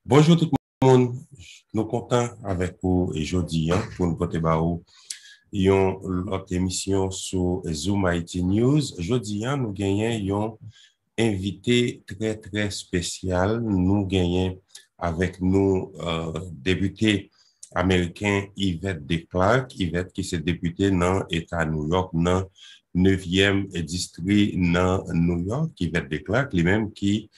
Bonjour tout le monde, nous comptons avec vous et jeudi pour nous porter une autre émission sur Zoom Haïti News. Jeudi, nous gagnons un invité très spécial. Nous gagnons avec nous député américain Yvette de Clark. Yvette qui s'est député dans l'État New York, dans 9e district dans New York. Yvette de Clark, lui-même qui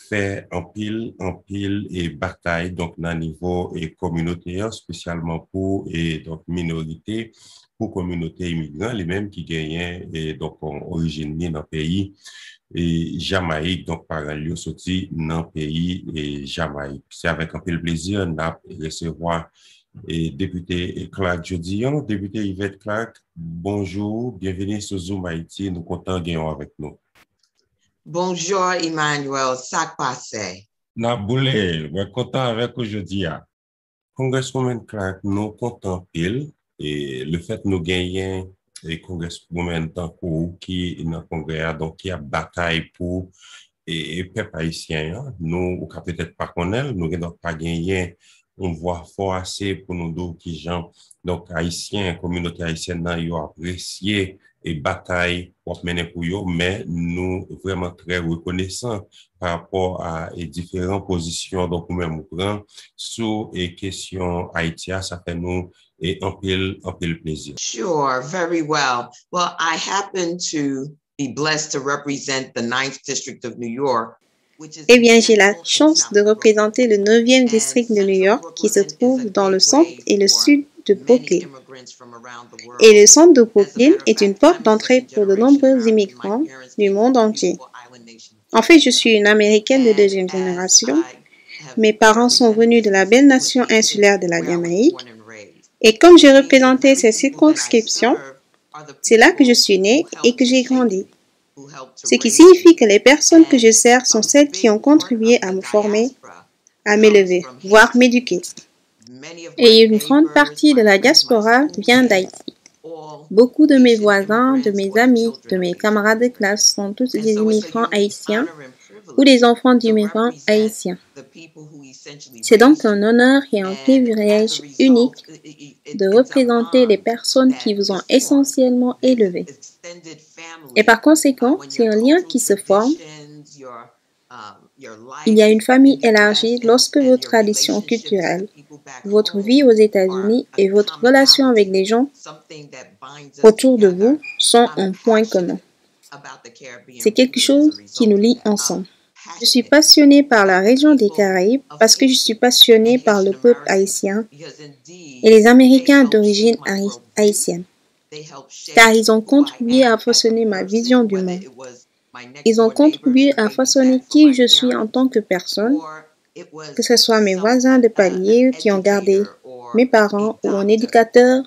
fait en pile et bataille donc dans niveau et communautaire spécialement pour et donc minorité pour communauté immigrant les mêmes qui gagnent et donc origine dans le pays et Jamaïque donc par lieu sorti dans le pays et Jamaïque. C'est avec un peu plaisir de recevoir et député Clark jeudi, député Yvette Clark. Bonjour, bienvenue sur Zoom Haïti, nous comptons gagner avec nous. Bonjour, Emmanuel. Ça passe. Naboulé, we're content avec aujourd'hui. Congresswoman Clark, nous comptons pile et le fait nous gagner et Congresswoman Tankou qui est dans le Congrès, donc qui a bataille pour et peuple haïtien, nous, ou peut-être pas connaître, nous n'avons pas gagné, on voit fort assez pour nous dire qui gens, donc haïtiens, communauté haïtienne, ils ont apprécié et bataille pour mener pour eux, mais nous vraiment très reconnaissants par rapport à les différentes positions, donc nous-mêmes nous prenons sur les questions haïtiennes, ça fait nous et un pile plaisir. Sure, very well. Well, I happen to be blessed to represent the 9th District of New York. Eh bien, j'ai la chance de représenter le 9e district de New York qui se trouve dans le centre et le sud de Brooklyn. Et le centre de Brooklyn est une porte d'entrée pour de nombreux immigrants du monde entier. En fait, je suis une Américaine de deuxième génération. Mes parents sont venus de la belle nation insulaire de la Jamaïque. Et comme j'ai représenté ces circonscriptions, c'est là que je suis née et que j'ai grandi. Ce qui signifie que les personnes que je sers sont celles qui ont contribué à me former, à m'élever, voire m'éduquer. Et une grande partie de la diaspora vient d'Haïti. Beaucoup de mes voisins, de mes amis, de mes camarades de classe sont tous des immigrants haïtiens ou des enfants d'immigrants haïtiens. C'est donc un honneur et un privilège unique de représenter les personnes qui vous ont essentiellement élevés. Et par conséquent, c'est un lien qui se forme. Il y a une famille élargie lorsque vos traditions culturelles, votre vie aux États-Unis et votre relation avec les gens autour de vous sont un point commun. C'est quelque chose qui nous lie ensemble. Je suis passionnée par la région des Caraïbes parce que je suis passionnée par le peuple haïtien et les Américains d'origine haïtienne, car ils ont contribué à façonner ma vision du monde. Ils ont contribué à façonner qui je suis en tant que personne, que ce soit mes voisins de palier qui ont gardé mes parents, ou un éducateur,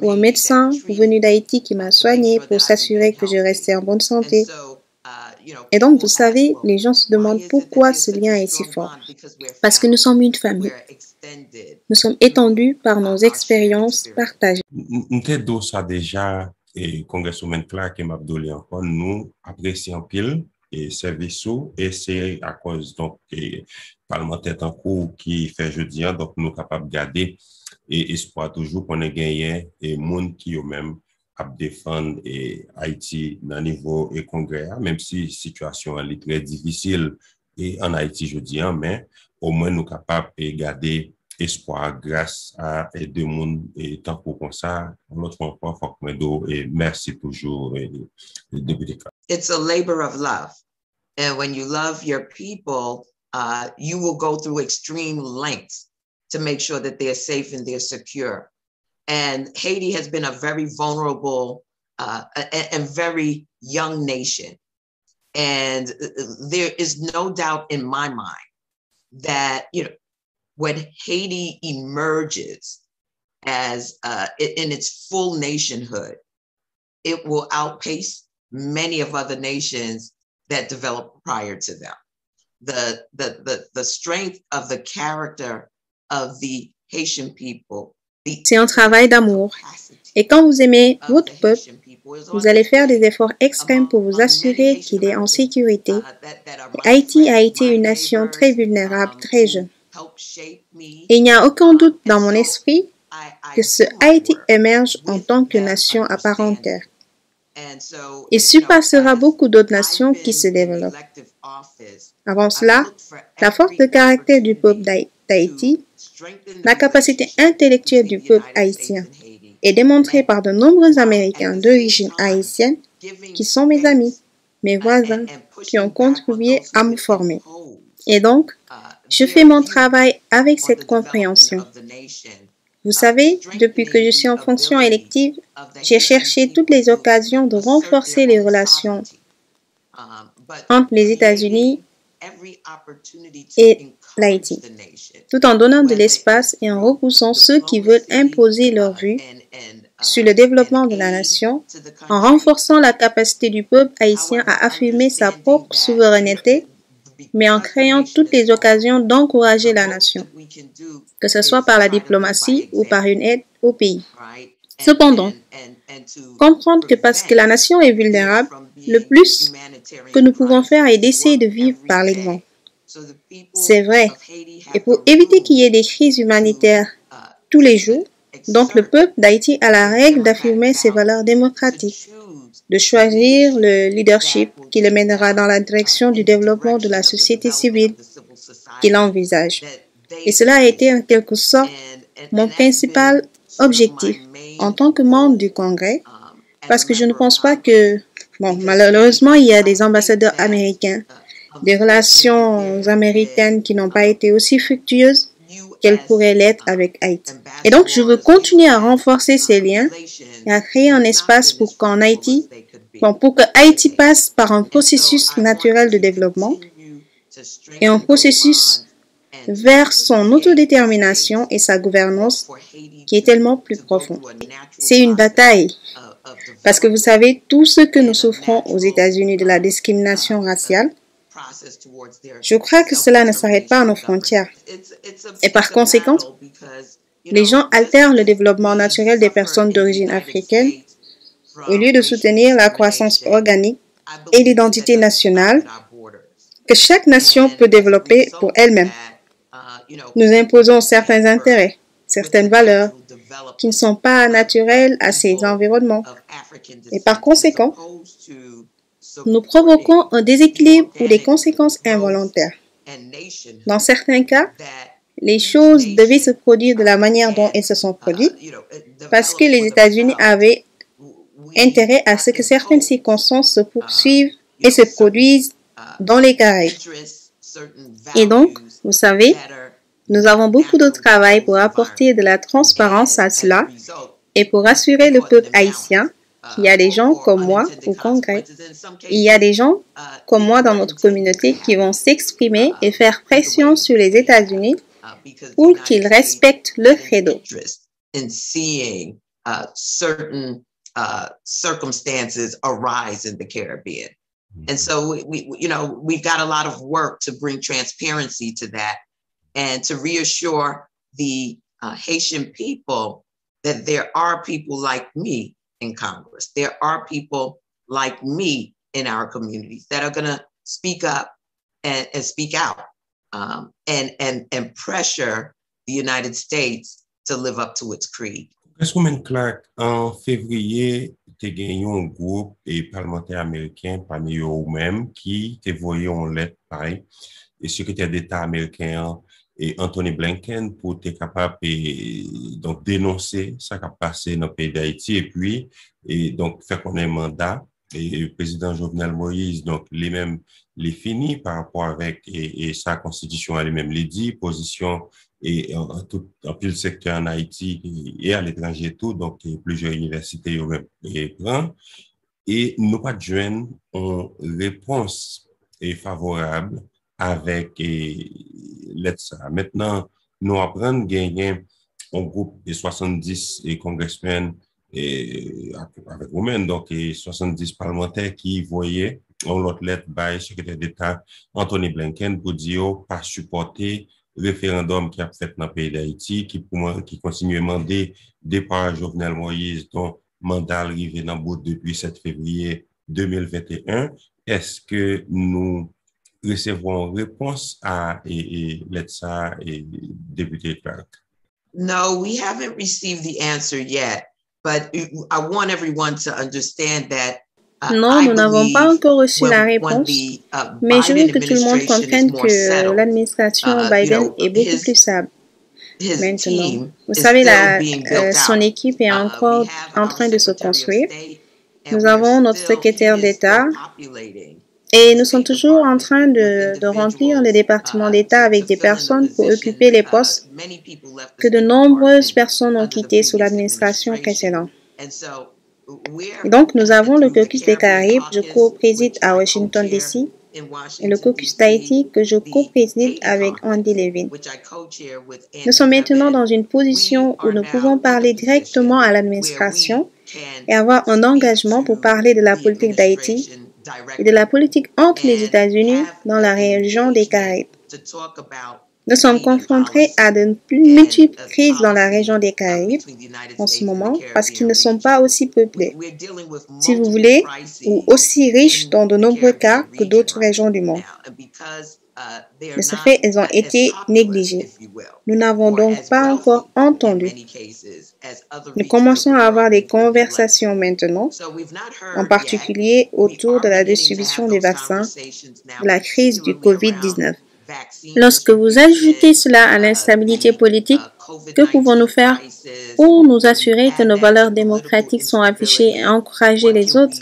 ou un médecin venu d'Haïti qui m'a soigné pour s'assurer que je restais en bonne santé. Et donc, vous savez, les gens se demandent pourquoi ce lien est si fort. Parce que nous sommes une famille. Nous sommes étendus par nos expériences partagées. Nous t'aidons ça déjà, et Congresswoman Clark et Mabdouli encore, nous apprécions pile et service et c'est à cause donc parlementaire en cours qui fait jeudi, donc nous capables de garder et espoir toujours qu'on ait gagné et monde qui eux-mêmes à défendre et Haïti dans le niveau et congrès, même si la situation est très difficile et en Haïti je dis, mais au moins nous capables de garder espoir grâce à deux mondes et tant pour comme ça, l'autre fois, et merci toujours, député. It's a labor of love. And when you love your people, you will go through extreme lengths to make sure that they're safe and they're secure. And Haiti has been a very vulnerable and very young nation. And there is no doubt in my mind that, when Haiti emerges as in its full nationhood, it will outpace many of other nations that developed prior to them. The strength of the character of the Haitian people. C'est un travail d'amour. Et quand vous aimez votre peuple, vous allez faire des efforts extrêmes pour vous assurer qu'il est en sécurité. Et Haïti a été une nation très vulnérable, très jeune. Et il n'y a aucun doute dans mon esprit que ce Haïti émerge en tant que nation à part entière. Il surpassera beaucoup d'autres nations qui se développent. Avant cela, la force de caractère du peuple d'Haïti, la capacité intellectuelle du peuple haïtien est démontrée par de nombreux Américains d'origine haïtienne qui sont mes amis, mes voisins, qui ont contribué à me former. Et donc, je fais mon travail avec cette compréhension. Vous savez, depuis que je suis en fonction élective, j'ai cherché toutes les occasions de renforcer les relations entre les États-Unis et l'Haïti, tout en donnant de l'espace et en repoussant ceux qui veulent imposer leur vue sur le développement de la nation, en renforçant la capacité du peuple haïtien à affirmer sa propre souveraineté, mais en créant toutes les occasions d'encourager la nation, que ce soit par la diplomatie ou par une aide au pays. Cependant, comprendre que parce que la nation est vulnérable, le plus que nous pouvons faire est d'essayer de vivre par l'exemple. C'est vrai. Et pour éviter qu'il y ait des crises humanitaires tous les jours, donc le peuple d'Haïti a la règle d'affirmer ses valeurs démocratiques, de choisir le leadership qui le mènera dans la direction du développement de la société civile qu'il envisage. Et cela a été en quelque sorte mon principal objectif en tant que membre du Congrès, parce que je ne pense pas que, malheureusement, il y a des ambassadeurs américains, des relations américaines qui n'ont pas été aussi fructueuses qu'elles pourraient l'être avec Haïti. Et donc, je veux continuer à renforcer ces liens et à créer un espace pour qu'en Haïti, pour que Haïti passe par un processus naturel de développement et un processus vers son autodétermination et sa gouvernance qui est tellement plus profond. C'est une bataille parce que vous savez, tout ce que nous souffrons aux États-Unis de la discrimination raciale, je crois que cela ne s'arrête pas à nos frontières. Et par conséquent, les gens altèrent le développement naturel des personnes d'origine africaine au lieu de soutenir la croissance organique et l'identité nationale que chaque nation peut développer pour elle-même. Nous imposons certains intérêts, certaines valeurs qui ne sont pas naturelles à ces environnements. Et par conséquent, nous provoquons un déséquilibre ou des conséquences involontaires. Dans certains cas, les choses devaient se produire de la manière dont elles se sont produites parce que les États-Unis avaient intérêt à ce que certaines circonstances se poursuivent et se produisent dans les Caraïbes. Et donc, vous savez, nous avons beaucoup de travail pour apporter de la transparence à cela et pour assurer le peuple haïtien qu'il y a des gens comme moi au Congrès. Il y a des gens comme moi dans notre communauté qui vont s'exprimer et faire pression sur les États-Unis pour qu'ils respectent le credo. Circumstances arise in the Caribbean. And so we've got a lot of work to bring transparency to that and to reassure the Haitian people that there are people like me in Congress. There are people like me in our communities that are going to speak up and speak out and pressure the United States to live up to its creed. Congresswoman Clark, en février, tu as gagné un groupe et parlementaire américain parmi eux-mêmes qui te voyé en lettre pareil et secrétaire d'État américain et Anthony Blinken pour être capable donc dénoncer ce qui a passé dans le pays d'Haïti et puis donc faire connaître un mandat et le président Jovenel Moïse donc lui-même les fini par rapport avec et sa constitution elle-même les dit position et en plus le secteur en Haïti et à l'étranger tout donc plusieurs universités eux-mêmes et nous pas de joindre une réponse favorable avec l'aide ça. Maintenant, nous apprenons gagner un groupe de 70 congressmen avec vous-même, donc 70 parlementaires qui voyaient en l'autre lettre by secrétaire d'État Anthony Blinken pour dire pas supporter le référendum qui a fait dans le pays d'Haïti, qui continue à demander départ Jovenel Moïse, dont mandat arrivé dans le bout depuis 7 février 2021. Est-ce que nous recevront réponse à l'ETSA et député Clark? No, we haven't received the answer yet, but I want everyone to understand that non, nous n'avons pas encore reçu la réponse, mais je veux que tout le monde comprenne que l'administration Biden est beaucoup plus stable maintenant. Vous savez, son équipe est encore en train de se construire. Nous avons notre secrétaire d'État et nous sommes toujours en train de remplir les départements d'État avec des personnes pour occuper les postes que de nombreuses personnes ont quittés sous l'administration précédente. Et donc, nous avons le caucus des Caraïbes, je co-préside à Washington, D.C., et le caucus d'Haïti que je co-préside avec Andy Levin. Nous sommes maintenant dans une position où nous pouvons parler directement à l'administration et avoir un engagement pour parler de la politique d'Haïti et de la politique entre les États-Unis dans la région des Caraïbes. Nous sommes confrontés à de multiples crises dans la région des Caraïbes en ce moment parce qu'ils ne sont pas aussi peuplés, si vous voulez, ou aussi riches dans de nombreux cas que d'autres régions du monde. De ce fait, elles ont été négligées. Nous n'avons donc pas encore entendu. Nous commençons à avoir des conversations maintenant, en particulier autour de la distribution des vaccins, de la crise du COVID-19. Lorsque vous ajoutez cela à l'instabilité politique, que pouvons-nous faire pour nous assurer que nos valeurs démocratiques sont affichées et encourager les autres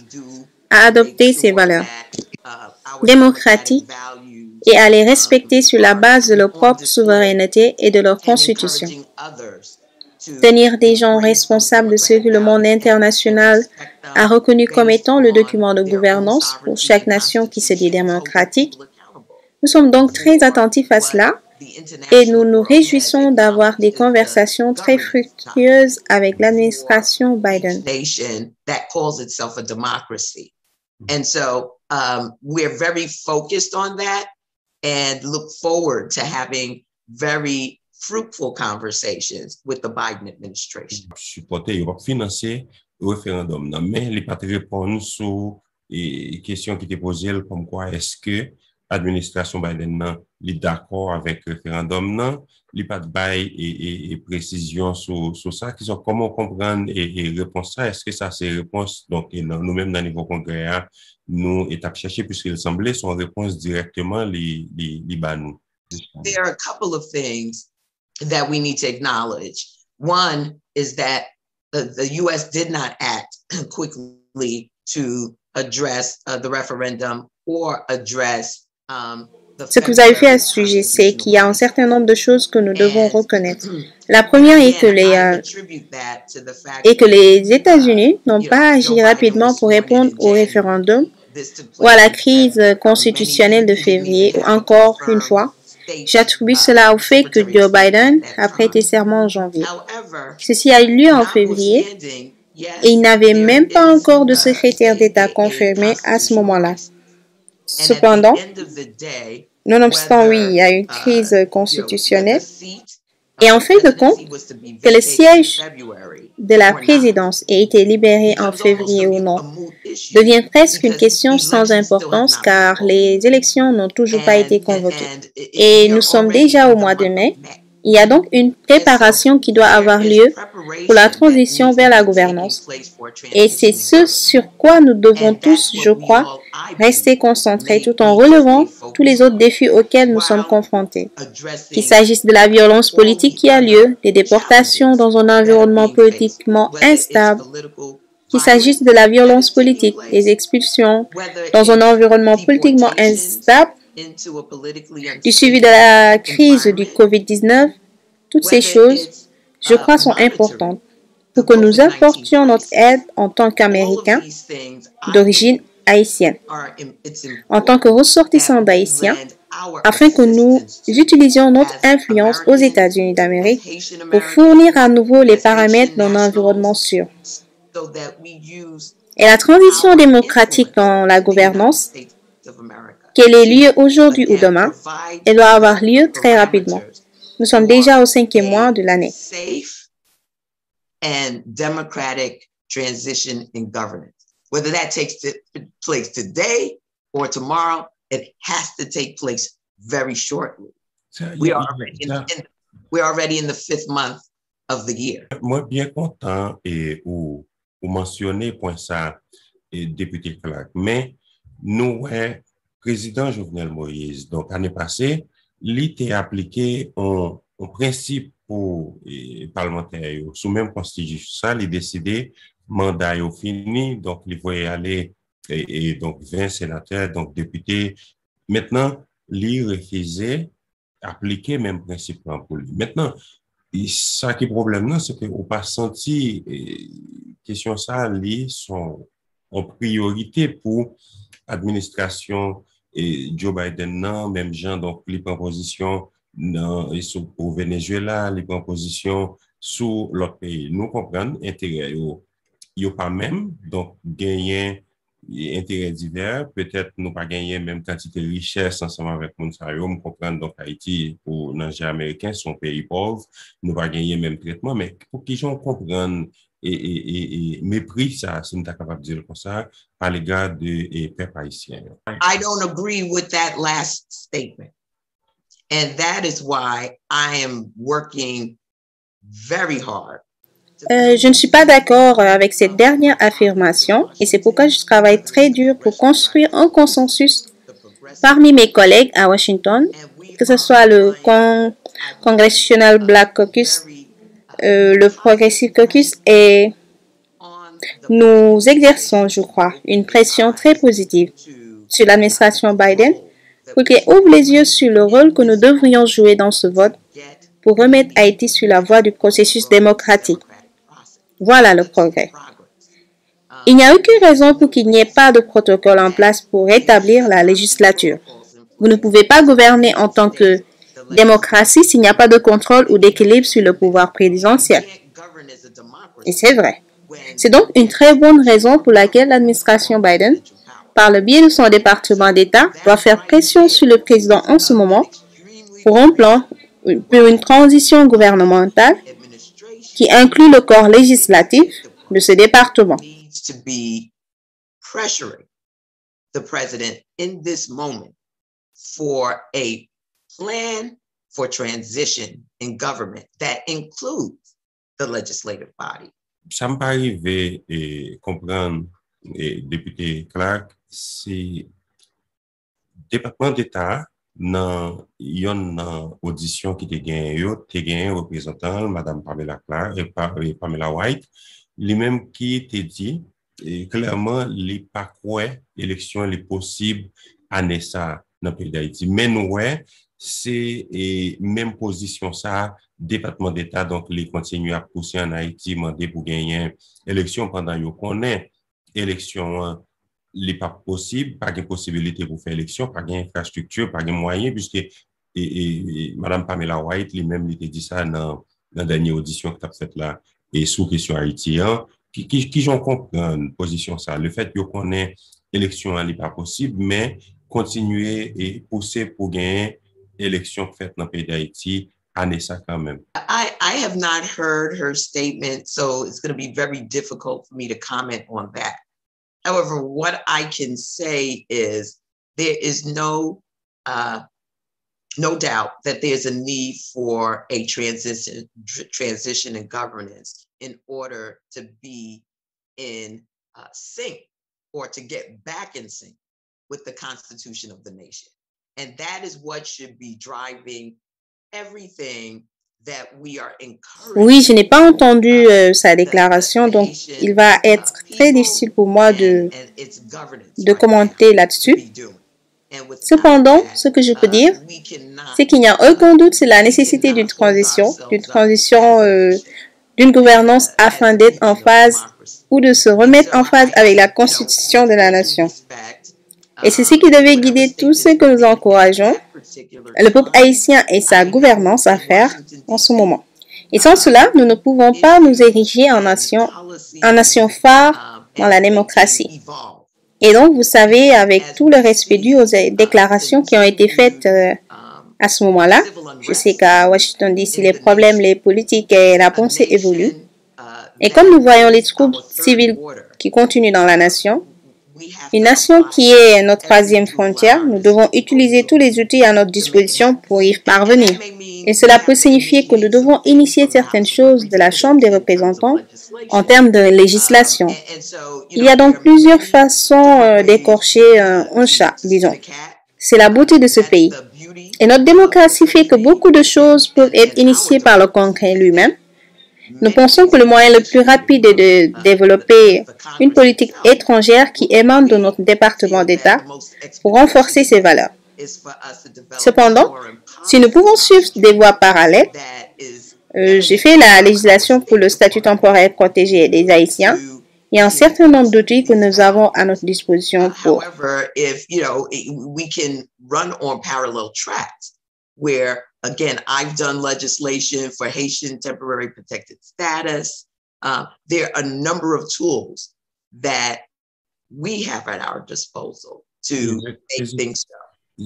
à adopter ces valeurs démocratiques et à les respecter sur la base de leur propre souveraineté et de leur constitution? Tenir des gens responsables de ce que le monde international a reconnu comme étant le document de gouvernance pour chaque nation qui se dit démocratique. Nous sommes donc très attentifs à cela et nous nous réjouissons d'avoir des conversations très fructueuses avec l'administration Biden. And so we're very focused on that and look forward to having very fruitful conversations with the Biden administration. Supporter Europe financer le référendum, mais il pas répondre sur les questions qui étaient posées comme quoi est-ce que l'administration Biden est d'accord avec le référendum, non, il pas de bail et précision sur ça, qui sont comment comprendre et répondre ça, est-ce que ça c'est réponse, donc nous-mêmes dans le niveau congrès, nous étape chercher puisqu'il semblait son réponse directement les banou. There are a couple of things that we need to acknowledge. One is that the U.S. did not act quickly to address the referendum or address ce que vous avez fait à ce sujet, c'est qu'il y a un certain nombre de choses que nous devons reconnaître. La première est que les États-Unis n'ont pas agi rapidement pour répondre au référendum ou à la crise constitutionnelle de février. Ou encore une fois, j'attribue cela au fait que Joe Biden a prêté serment en janvier. Ceci a eu lieu en février et il n'avait même pas encore de secrétaire d'État confirmé à ce moment-là. Cependant, nonobstant, oui, il y a eu une crise constitutionnelle. Et en fin de compte, que le siège de la présidence ait été libéré en février ou non devient presque une question sans importance car les élections n'ont toujours pas été convoquées. Et nous sommes déjà au mois de mai. Il y a donc une préparation qui doit avoir lieu pour la transition vers la gouvernance. Et c'est ce sur quoi nous devons tous, je crois, rester concentrés tout en relevant tous les autres défis auxquels nous sommes confrontés. Qu'il s'agisse de la violence politique qui a lieu, des déportations dans un environnement politiquement instable, qu'il s'agisse de la violence politique, des expulsions dans un environnement politiquement instable, du suivi de la crise du COVID-19, toutes ces choses, je crois, sont importantes pour que nous apportions notre aide en tant qu'Américains d'origine haïtienne, en tant que ressortissants d'Haïtiens, afin que nous utilisions notre influence aux États-Unis d'Amérique pour fournir à nouveau les paramètres d'un environnement sûr. Et la transition démocratique dans la gouvernance, qu'elle ait lieu aujourd'hui ou demain, elle doit avoir lieu très rapidement. Nous sommes déjà au 5e mois de l'année. And democratic transition in governance. Whether that takes place today or tomorrow, It has to take place very shortly. Ça, We're already in the 5th month of the year. Moi, bien content ou mentionner point ça, député Clark, mais nous, président Jovenel Moïse, donc année passée, l'IT appliqué un principe pour parlementaires sous même constitution, ça, il décidé, mandat est fini, donc il faut y aller, et donc 20 sénateurs, donc députés. Maintenant, il refusait appliquer même principe pour lui. Maintenant, ça qui est problème, c'est qu'on n'a pas senti question ça, ils sont en priorité pour l'administration et Joe Biden, non, même gens, donc les propositions pour Venezuela, les propositions sur l'autre pays. Nous comprenons intérêt, il n'y a pas même, donc gagner intérêts divers, peut-être nous pas gagner même quantité de richesse ensemble avec Monsario, nous comprenons donc Haïti pour l'enjeu américain, son pays pauvre, nous pas gagner même traitement, mais pour qu'ils comprennent et mépris ça, si nous sommes capables de dire comme ça, à l'égard des peuples haïtiens. I don't agree with that last statement. And that is why I am working very hard. Je ne suis pas d'accord avec cette dernière affirmation et c'est pourquoi je travaille très dur pour construire un consensus parmi mes collègues à Washington, que ce soit le Congressional Black Caucus, le Progressive Caucus, et nous exerçons, je crois, une pression très positive sur l'administration Biden pour qu'elle ouvre les yeux sur le rôle que nous devrions jouer dans ce vote pour remettre Haïti sur la voie du processus démocratique. Voilà le progrès. Il n'y a aucune raison pour qu'il n'y ait pas de protocole en place pour rétablir la législature. Vous ne pouvez pas gouverner en tant que démocratie s'il n'y a pas de contrôle ou d'équilibre sur le pouvoir présidentiel. Et c'est vrai. C'est donc une très bonne raison pour laquelle l'administration Biden, par le biais de son département d'État, doit faire pression sur le président en ce moment pour un plan pour une transition gouvernementale qui inclut le corps législatif de ce département. To be pressuring the president in this moment for a plan for transition in government that includes the legislative body. Ça me paraît arrivé comprendre, député Clark, c'est département d'État dans une audition qui était gagné un représentant, Madame Pamela Clark et Pamela White, lui-même qui était dit clairement les pas quoi élection les possibles année ça dans le pays d'Haïti. Mais nous c'est même position ça département d'État donc les continuer à pousser en Haïti demander pour gagner élection pendant yo connaît élection les pas possible, pas de possibilité pour faire élection, pas d'infrastructure, pas de moyens puisque Madame Pamela White lui-même lui dit ça dans la dernière audition que tu as faite là et sous question haïtien qui j'en comprends position ça le fait qu'on ait élection n'est pas possible mais continuer et pousser pour gagner élection faite dans le pays d'Haïti année ça quand même. I have not heard her statement, so it's going to be very difficult for me to comment on that. However, what I can say is there is no doubt that there's a need for a transition in governance in order to be in sync or to get back in sync with the Constitution of the nation. And that is what should be driving everything that we are encouraging. Oui, je n'ai pas entendu sa déclaration, donc il va être très difficile pour moi de commenter là-dessus. Cependant, ce que je peux dire, c'est qu'il n'y a aucun doute sur la nécessité d'une transition, d'une gouvernance afin d'être en phase ou de se remettre en phase avec la Constitution de la nation. Et c'est ce qui devait guider tout ce que nous encourageons le peuple haïtien et sa gouvernance à faire en ce moment. Et sans cela, nous ne pouvons pas nous ériger en nation phare dans la démocratie. Et donc, vous savez, avec tout le respect dû aux déclarations qui ont été faites à ce moment-là, je sais qu'à Washington DC, les problèmes, les politiques et la pensée évoluent. Et comme nous voyons les troubles civils qui continuent dans la nation, Une nation qui est notre troisième frontière, nous devons utiliser tous les outils à notre disposition pour y parvenir. Et cela peut signifier que nous devons initier certaines choses de la Chambre des représentants en termes de législation. Il y a donc plusieurs façons d'écorcher un chat, disons. C'est la beauté de ce pays. Et notre démocratie fait que beaucoup de choses peuvent être initiées par le Congrès lui-même. Nous pensons que le moyen le plus rapide est de développer une politique étrangère qui émane de notre département d'État pour renforcer ses valeurs. Cependant, si nous pouvons suivre des voies parallèles, j'ai fait la législation pour le statut temporaire protégé des Haïtiens. Il y a un certain nombre d'outils que nous avons à notre disposition pour. Again, I've done legislation for Haitian temporary protected status. There are a number of tools that we have at our disposal to make things go.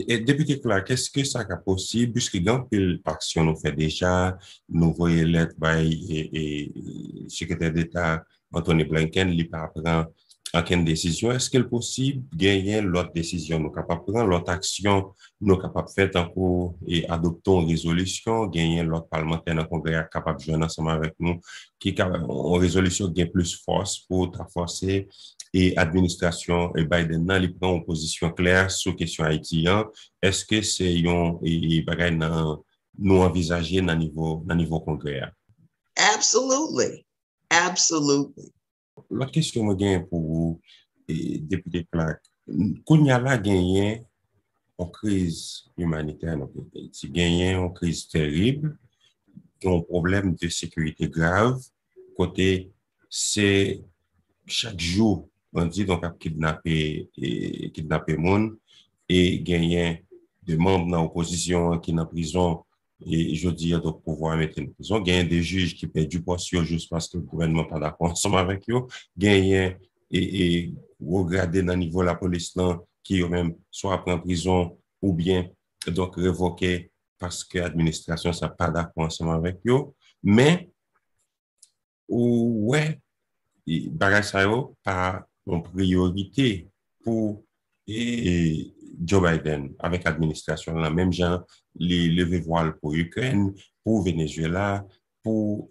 Et député Clark, est-ce que ça est possible, puisque quand l'action nous fait déjà, nous voyons lettre et secrétaire d'État Anthony Blinken, il pas prend aucune décision, est-ce qu'il est possible de gagner l'autre décision, nous capables de prendre l'autre action, nous capables de faire encore et adopter une résolution, gagner l'autre parlementaire dans le Congrès capable de jouer ensemble avec nous, qui est une résolution qui a plus force pour forcer et administration et Biden il prend une position claire sur la question haïtienne. Est-ce que c'est nous envisager dans niveau Congrès? Absolutely. Absolutely. La question que j'ai pour vous, député Clark, qu'on y a là gagné une crise humanitaire dans le pays, gagné une crise terrible, un problème de sécurité grave, côté c'est chaque jour on dit donc à kidnapper monde et gagner des membres dans l'opposition qui sont en prison et je dis donc pouvoir mettre en prison, gagner des juges qui perdent du poste juste parce que le gouvernement n'est pas d'accord ensemble avec eux, gagner et regarder dans le niveau de la police là, qui eux même soit en prison ou bien donc révoquer parce que l'administration n'est pas d'accord ensemble avec eux, mais ouais, bagage ça yo pas en priorité pour Joe Biden avec l'administration la même genre les lever voile pour Ukraine, pour Venezuela, pour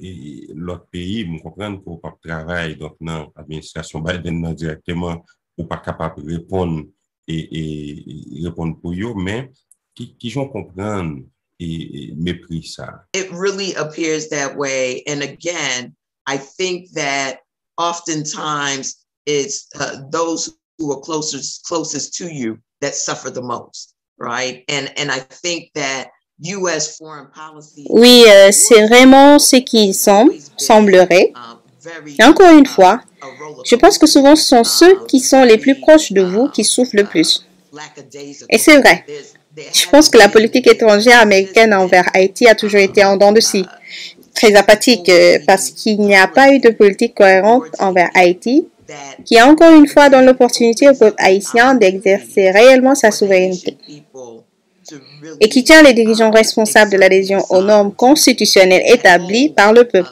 l'autre pays, vous comprenez pour pas travail donc non l'administration Biden non directement ou pas capable de répondre et répondre pour eux mais qui vont comprendre et mépris ça. It really appears that way and again I think that oftentimes it's those who are closest to you that suffer the most, right? And I think that U.S. foreign policy. Oui, c'est vraiment ce qui semblerait. Et encore une fois, je pense que souvent ce sont ceux qui sont les plus proches de vous qui souffrent le plus. Et c'est vrai. Je pense que la politique étrangère américaine envers Haïti a toujours été en dents de scie. Très apathique parce qu'il n'y a pas eu de politique cohérente envers Haïti qui a encore une fois donné l'opportunité au peuple haïtien d'exercer réellement sa souveraineté et qui tient les dirigeants responsables de l'adhésion aux normes constitutionnelles établies par le peuple.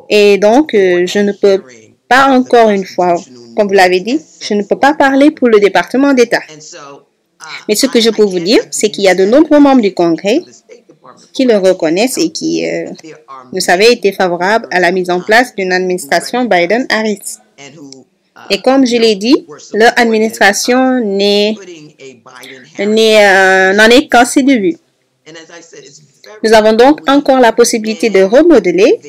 Et donc, je ne peux pas encore une fois, comme vous l'avez dit, je ne peux pas parler pour le département d'État. Mais ce que je peux vous dire, c'est qu'il y a de nombreux membres du Congrès qui le reconnaissent et qui, vous savez, étaient favorables à la mise en place d'une administration Biden-Harris. Et comme je l'ai dit, leur administration n'en est qu'à ses débuts. Nous avons donc encore la possibilité de remodeler,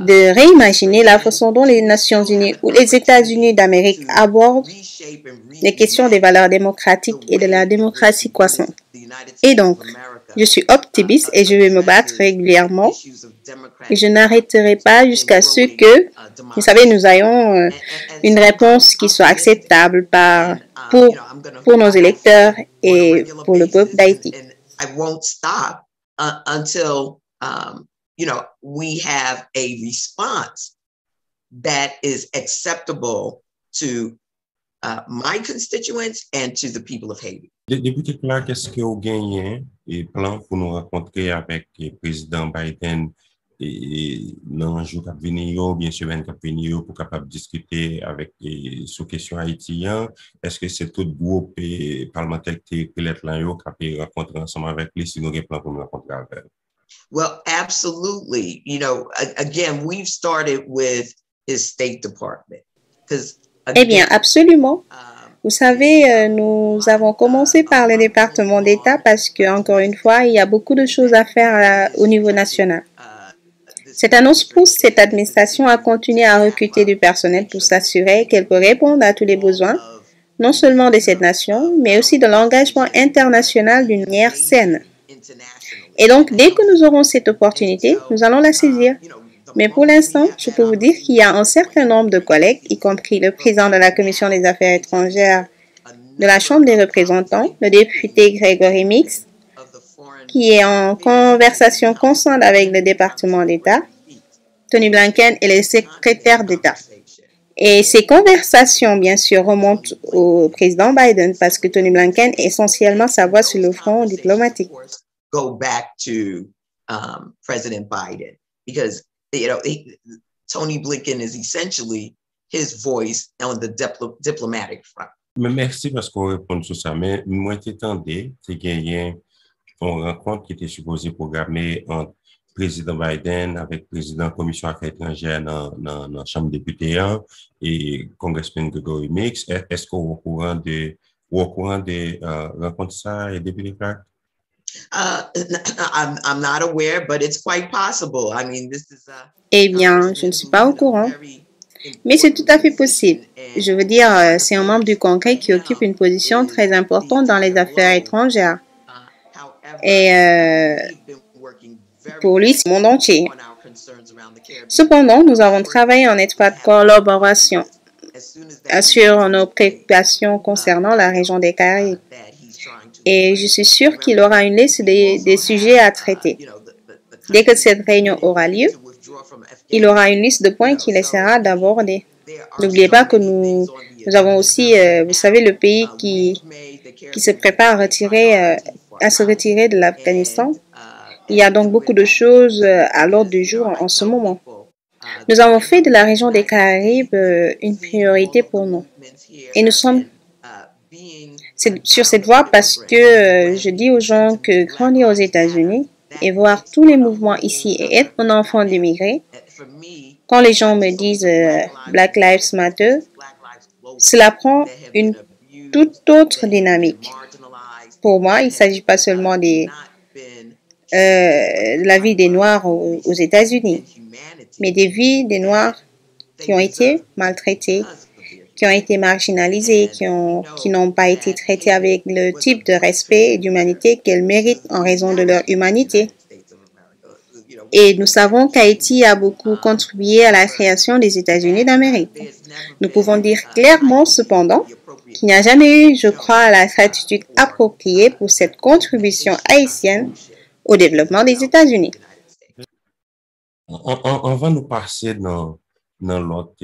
de réimaginer la façon dont les Nations Unies ou les États-Unis d'Amérique abordent les questions des valeurs démocratiques et de la démocratie croissante. Et donc, je suis optimiste et je vais me battre régulièrement et je n'arrêterai pas jusqu'à ce que, vous savez, nous ayons une réponse qui soit acceptable pour nos électeurs et pour le peuple d'Haïti. We have a response that is acceptable to my constituents and to the people of Haiti. Député Clark, est-ce que vous gagnez et plan pour nous rencontrer avec le président Biden dans un jour qui venir, bien semaine qui venir, pour capable discuter avec sur question haïtienne. Est-ce que c'est tout groupe parlementaire qui peut être là, qui peut rencontrer ensemble avec lui, si nous avons plan pour nous rencontrer avec? Well, absolutely. You know, again, we've started with his State Department. Eh bien, absolument. Vous savez, nous avons commencé par le département d'État parce que, encore une fois, il y a beaucoup de choses à faire au niveau national. Cette annonce pousse cette administration à continuer à recruter du personnel pour s'assurer qu'elle peut répondre à tous les besoins, non seulement de cette nation, mais aussi de l'engagement international d'une manière saine. Et donc, dès que nous aurons cette opportunité, nous allons la saisir. Mais pour l'instant, je peux vous dire qu'il y a un certain nombre de collègues, y compris le président de la Commission des Affaires étrangères de la Chambre des représentants, le député Gregory Meeks, qui est en conversation constante avec le département d'État, Tony Blinken et le secrétaire d'État. Et ces conversations, bien sûr, remontent au président Biden parce que Tony Blinken est essentiellement sa voix sur le front diplomatique. Go back to President Biden because Tony Blinken is essentially his voice on the diplomatic front. Mais merci parce qu'on répond sur ça. Mais moi, j'attendais, c'est qu'il y a une rencontre qui était supposée programmer entre président Biden avec président de la Commission Affaires étrangères dans la Chambre des députés et Congressman Gregory Meeks. Est-ce qu'on est au courant de rencontre ça et député Clark? I'm not aware, but it's quite possible. I mean, this is Eh bien, je ne suis pas au courant, mais c'est tout à fait possible. Je veux dire, c'est un membre du Congrès qui occupe une position très importante dans les affaires étrangères. Et pour lui, c'est le monde entier. Cependant, nous avons travaillé en étroite collaboration sur nos préoccupations concernant la région des Caraïbes. Et je suis sûre qu'il aura une liste des sujets à traiter. Dès que cette réunion aura lieu, il aura une liste de points qu'il essaiera d'aborder. N'oubliez pas que nous avons aussi, vous savez, le pays qui se prépare à se retirer de l'Afghanistan. Il y a donc beaucoup de choses à l'ordre du jour en ce moment. Nous avons fait de la région des Caraïbes une priorité pour nous. Et nous sommes sur cette voie parce que je dis aux gens que grandir aux États-Unis et voir tous les mouvements ici et être un enfant d'immigré, quand les gens me disent Black Lives Matter, cela prend une toute autre dynamique. Pour moi, il ne s'agit pas seulement de la vie des Noirs aux États-Unis, mais des vies des Noirs qui ont été maltraités, qui ont été marginalisés, qui n'ont pas été traités avec le type de respect et d'humanité qu'elles méritent en raison de leur humanité. Et nous savons qu'Haïti a beaucoup contribué à la création des États-Unis d'Amérique. Nous pouvons dire clairement, cependant, qu'il n'y a jamais eu, je crois, la gratitude appropriée pour cette contribution haïtienne au développement des États-Unis. On va nous passer dans l'autre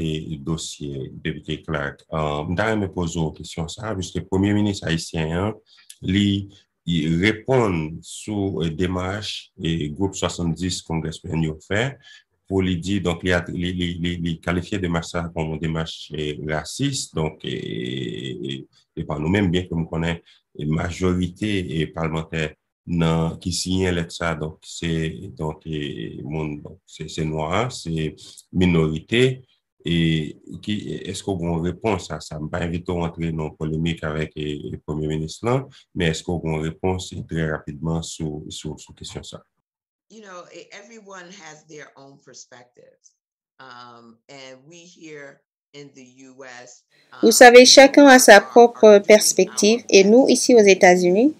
dossier, député Clark. Je me pose une question, puisque le Premier ministre haïtien, il répond sur les démarches et groupe 70 congressmen ont fait pour lui dire, donc, il qualifié de démarche comme une démarche raciste, donc, et par nous-mêmes, bien que nous connaissons la majorité parlementaire qui signe ça, donc, c'est noir, c'est minorité. Et est-ce qu'on a une réponse à ça? Je ne vais pas inviter à entrer dans une polémique avec le Premier ministre, là, mais est-ce qu'on a une réponse très rapidement sur la question ça? You know, everyone has their own perspectives. And we here in the US, vous savez, chacun a sa propre perspective et nous, ici aux États-Unis,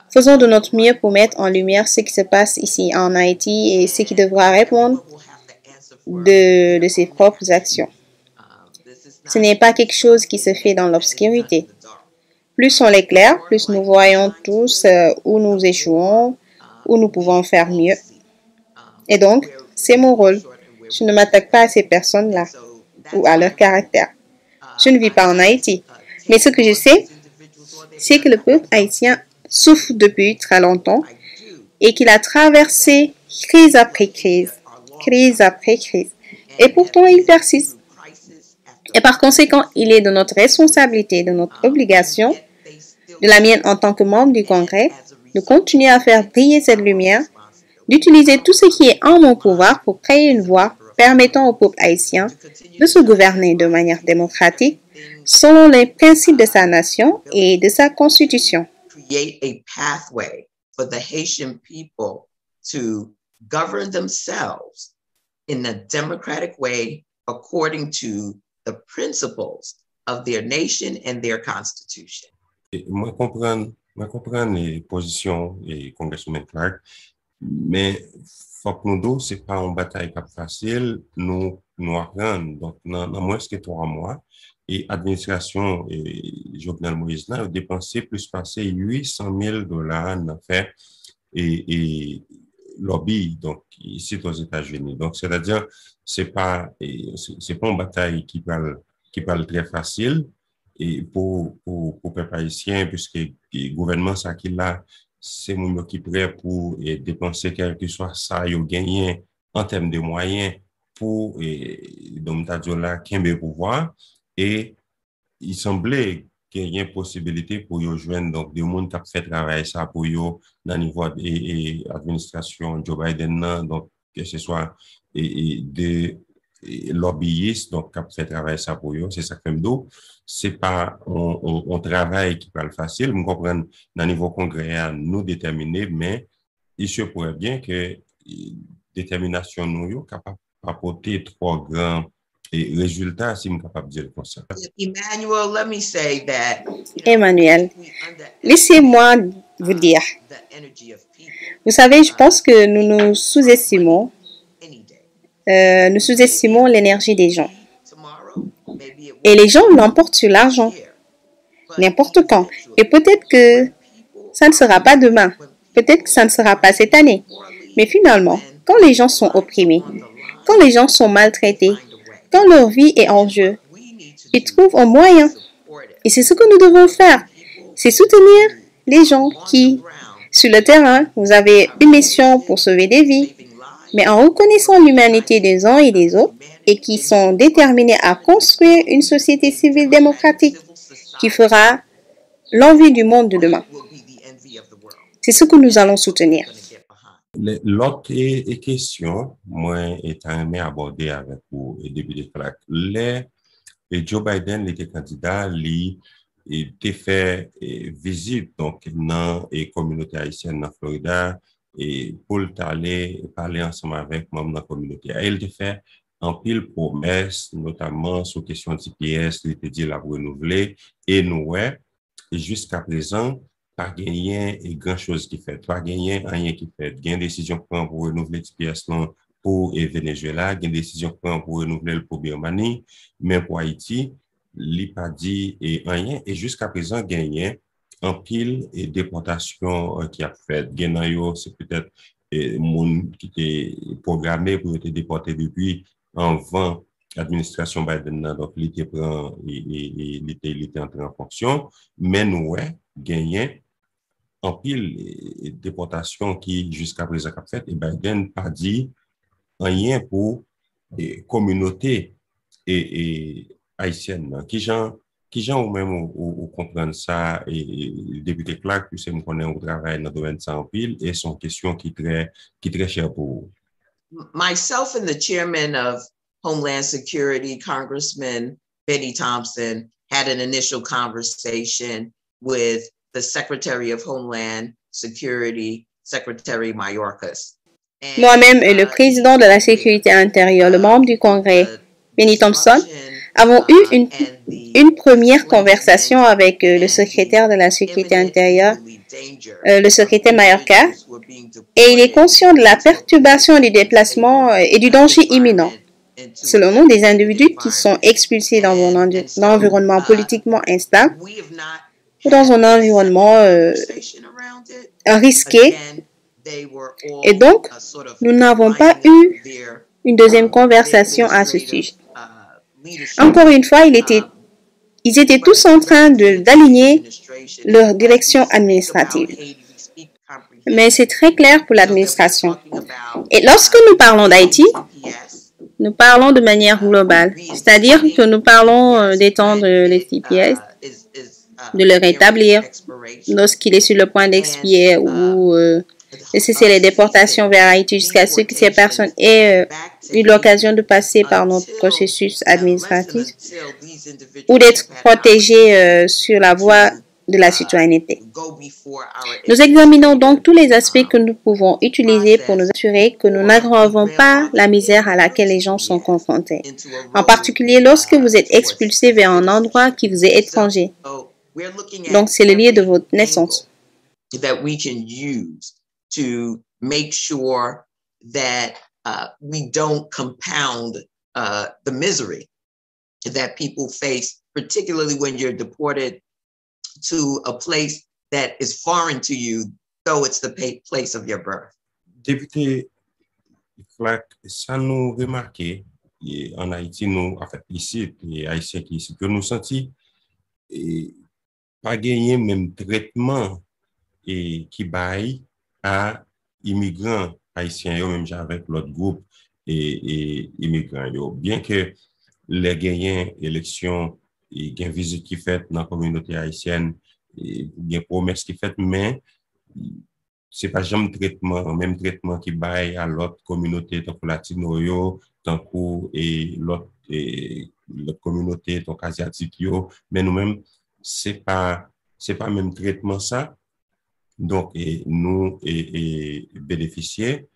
faisons de notre mieux pour mettre en lumière ce qui se passe ici en Haïti et ce qui devra répondre de ses propres actions. Ce n'est pas quelque chose qui se fait dans l'obscurité. Plus on l'éclaire, plus nous voyons tous où nous échouons, où nous pouvons faire mieux. Et donc, c'est mon rôle. Je ne m'attaque pas à ces personnes-là ou à leur caractère. Je ne vis pas en Haïti. Mais ce que je sais, c'est que le peuple haïtien souffre depuis très longtemps et qu'il a traversé crise après crise. crise après crise. Et pourtant, il persiste. Et par conséquent, il est de notre responsabilité, de notre obligation, de la mienne en tant que membre du Congrès, de continuer à faire briller cette lumière, d'utiliser tout ce qui est en mon pouvoir pour créer une voie permettant au peuple haïtien de se gouverner de manière démocratique selon les principes de sa nation et de sa constitution. Create a pathway for the Haitian people to govern themselves in a democratic way according to the principles of their nation and their constitution. Moi comprends les positions et Congressman Clark, mais faut que nous c'est pas une bataille facile, nous apprendre donc dans moins que 3 mois et administration Jovenel Moïse là a dépensé plus passer $800,000 dans fait et lobby donc ici aux États-Unis. Donc c'est-à-dire c'est pas une bataille qui parle très facile et pour peuple haïtien puisque le gouvernement ça qui là c'est mon qui prêt pour dépenser quel que soit ça yo gagné en termes de moyens pour donc là kembe pouvoir et il semblait qu'il y ait une possibilité pour yo joindre donc des monde qui fait travail ça pour yo dans niveau et administration Joe Biden donc que ce soit de lobbyistes donc qui fait travail ça pour yo c'est ça que m'do c'est pas on travail qui parle facile me comprendre dans niveau congrès nous déterminer mais il se pourrait bien que détermination nous yo capable apporter trop grand résultats si me capable de dire comme ça. Emmanuel, let me say that Emmanuel, laissez-moi vous dire, vous savez, je pense que nous sous-estimons l'énergie des gens. Et les gens l'emportent sur l'argent, n'importe quand. Et peut-être que ça ne sera pas demain, peut-être que ça ne sera pas cette année. Mais finalement, quand les gens sont opprimés, quand les gens sont maltraités, quand leur vie est en jeu, ils trouvent un moyen. Et c'est ce que nous devons faire. C'est soutenir les gens qui, sur le terrain, vous avez une mission pour sauver des vies, mais en reconnaissant l'humanité des uns et des autres, et qui sont déterminés à construire une société civile démocratique qui fera l'envie du monde de demain. C'est ce que nous allons soutenir. L'autre question, moi, est aimé aborder avec vous, et député Clark. Joe Biden était candidat, il était fait visite donc dans les communautés haïtiennes dans Florida et pour aller parler ensemble avec membres de la communauté. Il était fait en pile promesses, notamment sur question TPS, il était dit la renouveler et nous, ouais, jusqu'à présent, pas gagné grand chose qui fait, pas gagné rien qui fait. Il y a une décision prendre pour renouveler TPS pour Venezuela, il y a une décision prendre pour renouveler pour Birmanie, mais pour Haïti, il n'a pas dit rien et jusqu'à présent, gagné en pile et déportation qui a fait. Gagné, c'est peut-être monde qui était programmé pour être déporté depuis avant l'administration Biden, donc il était entré en fonction, mais nous, ouais, gagné en pile déportation qui jusqu'à présent a fait et Biden n'a pas dit rien pour les communautés et haïtiennes. Qui gens ou même ou comprendre ça et le député Clark, puisque nous connaissons au travail dans le domaine sans pile et son question qui très chère pour vous. Myself and the chairman of Homeland Security, Congressman Benny Thompson, had an initial conversation with the Secretary of Homeland Security, Secretary Mayorkas. Moi-même et le président de la Sécurité intérieure, le membre du Congrès, Benny Thompson, avons eu une première conversation avec le secrétaire de la Sécurité intérieure, le secrétaire Mayorkas, et il est conscient de la perturbation des déplacements et du danger imminent. Selon nous, des individus qui sont expulsés dans un environnement politiquement instable ou dans un environnement risqué. Et donc, nous n'avons pas eu une deuxième conversation à ce sujet. Encore une fois, ils étaient tous en train d'aligner leur direction administrative. Mais c'est très clair pour l'administration. Et lorsque nous parlons d'Haïti, nous parlons de manière globale, c'est-à-dire que nous parlons d'étendre les CPS, de le rétablir lorsqu'il est sur le point d'expirer ou de cesser les déportations vers Haïti jusqu'à ce que ces personnes aient eu l'occasion de passer par notre processus administratif ou d'être protégées sur la voie de la citoyenneté. Nous examinons donc tous les aspects que nous pouvons utiliser pour nous assurer que nous n'aggravons pas la misère à laquelle les gens sont confrontés, en particulier lorsque vous êtes expulsé vers un endroit qui vous est étranger. Donc, c'est le lieu de votre naissance. That we can use to make sure that we don't compound the misery that people face, particularly when you're deported to a place that is foreign to you, though it's the place of your birth. Député Clark, ça nous remarqué en Haïti, nous, en fait, ici, les Haïtiens qui ici, que nous senti pas gagner même traitement et qui baille à immigrants haïtiens, même avec l'autre groupe et immigrants. Bien que les gagnants élections et gain visite qui fait dans la communauté haïtienne, et bien promesses qui fait, mais c'est pas jamais traitement, même traitement qui baille à l'autre communauté, tant que latino, tant que et l'autre communauté, tant qu'asiatique, mais nous-mêmes, c'est pas même traitement ça. Donc, nous, bénéficier,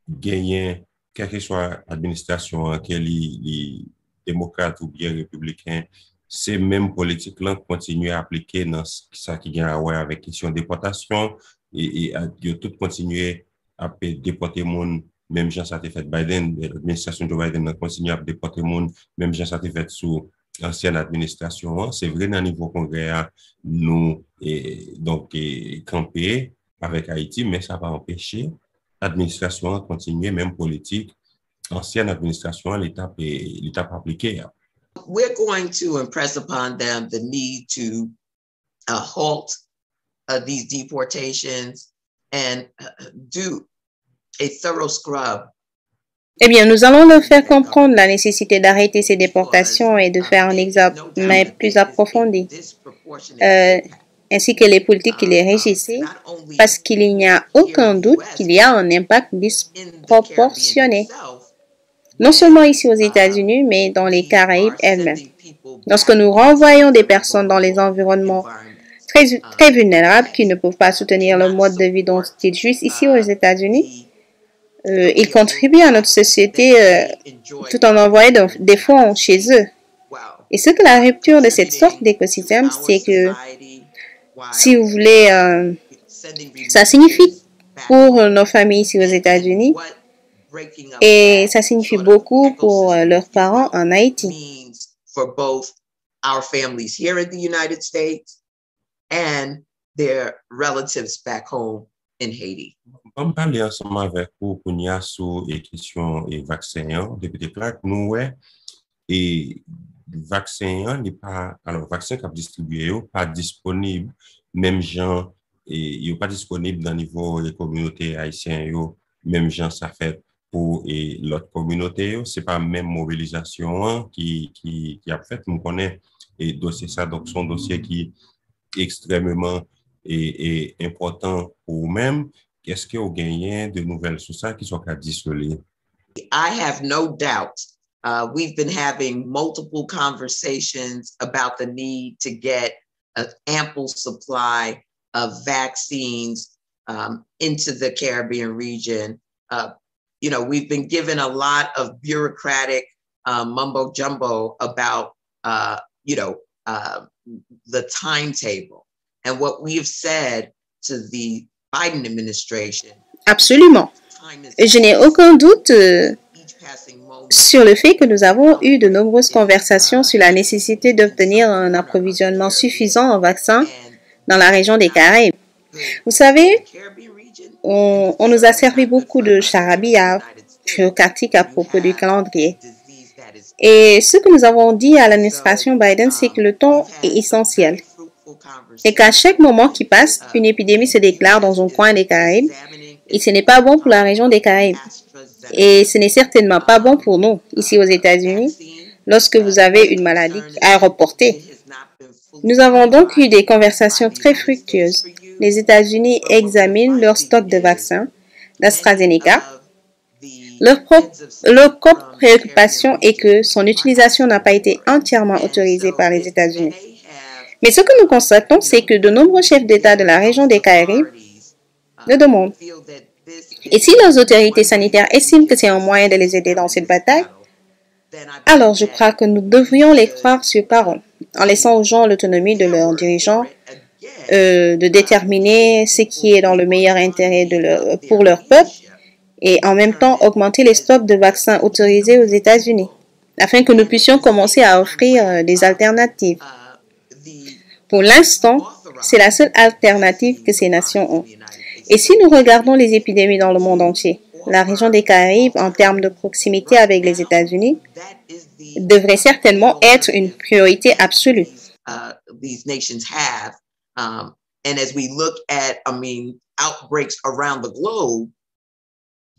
gagner, quelle que soit l'administration, les démocrates ou bien républicains, ces mêmes politiques-là continuent à appliquer dans ça qui vient à voir avec question de déportation et tout continuer à déporter le monde, même gens ça a été fait Biden, l'administration de Biden a continué à déporter le monde, même gens ça a été fait sous ancienne administration. C'est vrai, dans le niveau congrès, nous, donc, camper avec Haïti, mais ça va empêcher l'administration de continuer, même politique, ancienne administration, l'État appliqué. We're going to impress upon them the need to halt these deportations and do a thorough scrub. Eh bien, nous allons leur faire comprendre la nécessité d'arrêter ces déportations et de faire un examen plus approfondi, ainsi que les politiques qui les régissaient, parce qu'il n'y a aucun doute qu'il y a un impact disproportionné, non seulement ici aux États-Unis, mais dans les Caraïbes elles-mêmes. Lorsque nous renvoyons des personnes dans les environnements très vulnérables qui ne peuvent pas soutenir le mode de vie dont ils jouissent ici aux États-Unis, ils contribuent à notre société tout en envoyant des fonds chez eux. Et ce que la rupture de cette sorte d'écosystème, c'est que, si vous voulez, ça signifie pour nos familles ici aux États-Unis et ça signifie beaucoup pour leurs parents en Haïti. For both our families here in the United States and their relatives back home in Haiti. On va parler ensemble avec vous pour nous sur les questions et vaccins. Député Clark, nous, et vaccin, n'est pas, alors, vaccin qui est distribué, pas disponible, même gens, il n'est pas disponible dans le niveau des communautés haïtiennes, même gens, ça fait pour l'autre communauté, c'est pas même mobilisation qui a fait, nous connaissons et dossier ça, donc son dossier qui est extrêmement important pour vous-même. Qu'est-ce que vous gagnez de nouvelles sur ça qui sont à dissoler? I have no doubt. We've been having multiple conversations about the need to get an ample supply of vaccines into the Caribbean region. You know, we've been given a lot of bureaucratic mumbo jumbo about, the timetable. And what we've said to the Biden administration. Absolument. Je n'ai aucun doute sur le fait que nous avons eu de nombreuses conversations sur la nécessité d'obtenir un approvisionnement suffisant en vaccins dans la région des Caraïbes. Vous savez, on nous a servi beaucoup de charabia bureaucratique à propos du calendrier. Et ce que nous avons dit à l'administration Biden, c'est que le temps est essentiel. Et qu'à chaque moment qui passe, une épidémie se déclare dans un coin des Caraïbes. Et ce n'est pas bon pour la région des Caraïbes. Et ce n'est certainement pas bon pour nous, ici aux États-Unis, lorsque vous avez une maladie à reporter. Nous avons donc eu des conversations très fructueuses. Les États-Unis examinent leur stock de vaccins d'AstraZeneca. Leur propre préoccupation est que son utilisation n'a pas été entièrement autorisée par les États-Unis. Mais ce que nous constatons, c'est que de nombreux chefs d'État de la région des Caraïbes le demandent. Et si leurs autorités sanitaires estiment que c'est un moyen de les aider dans cette bataille, alors je crois que nous devrions les croire sur parole, en laissant aux gens l'autonomie de leurs dirigeants de déterminer ce qui est dans le meilleur intérêt pour leur peuple et en même temps augmenter les stocks de vaccins autorisés aux États-Unis, afin que nous puissions commencer à offrir des alternatives. Pour l'instant, c'est la seule alternative que ces nations ont. Et si nous regardons les épidémies dans le monde entier, la région des Caraïbes, en termes de proximité avec les États-Unis, devrait certainement être une priorité absolue. And as we look at, outbreaks around the globe,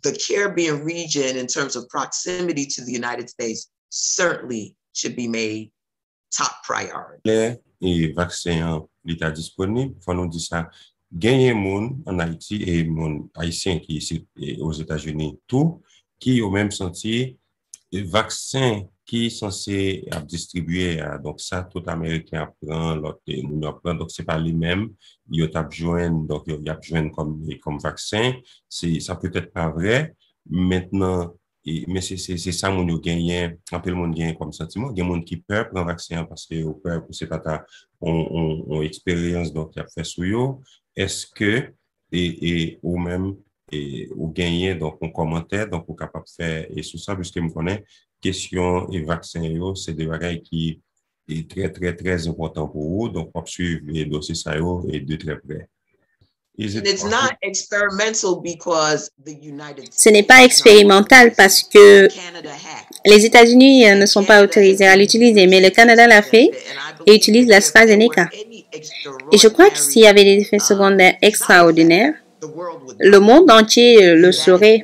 the Caribbean region, in terms of proximity to the United States, certainly should be made top priority. Les vaccins l'état disponible, faut nous dire ça. Gagner monde en Haïti et monde haïtien qui ici aux États-Unis, tout qui au même sentier, vaccin qui est censé distribuer, donc ça, tout Américain prend, l'autre, nous prend, donc c'est pas les mêmes, ils ont besoin, donc ils ont besoin comme vaccin, ça peut être pas vrai, maintenant, mais c'est ça, mon gagne, un peu le monde gagne comme sentiment, il y a des gens qui peur prendre vaccin parce que peur que c'est pas on expérience, donc il a fait sous yo, est-ce que, ou même, ou gagner, donc on commentaire, donc on capable de faire, et sous ça, puisque me connais, question et vaccin, c'est des bagages qui est très, très, très important pour vous. Donc, on va suivre les dossiers ça et de très près. Ce n'est pas expérimental parce que les États-Unis ne sont pas autorisés à l'utiliser, mais le Canada l'a fait et utilise l'AstraZeneca. Et je crois que s'il y avait des effets secondaires extraordinaires, le monde entier le saurait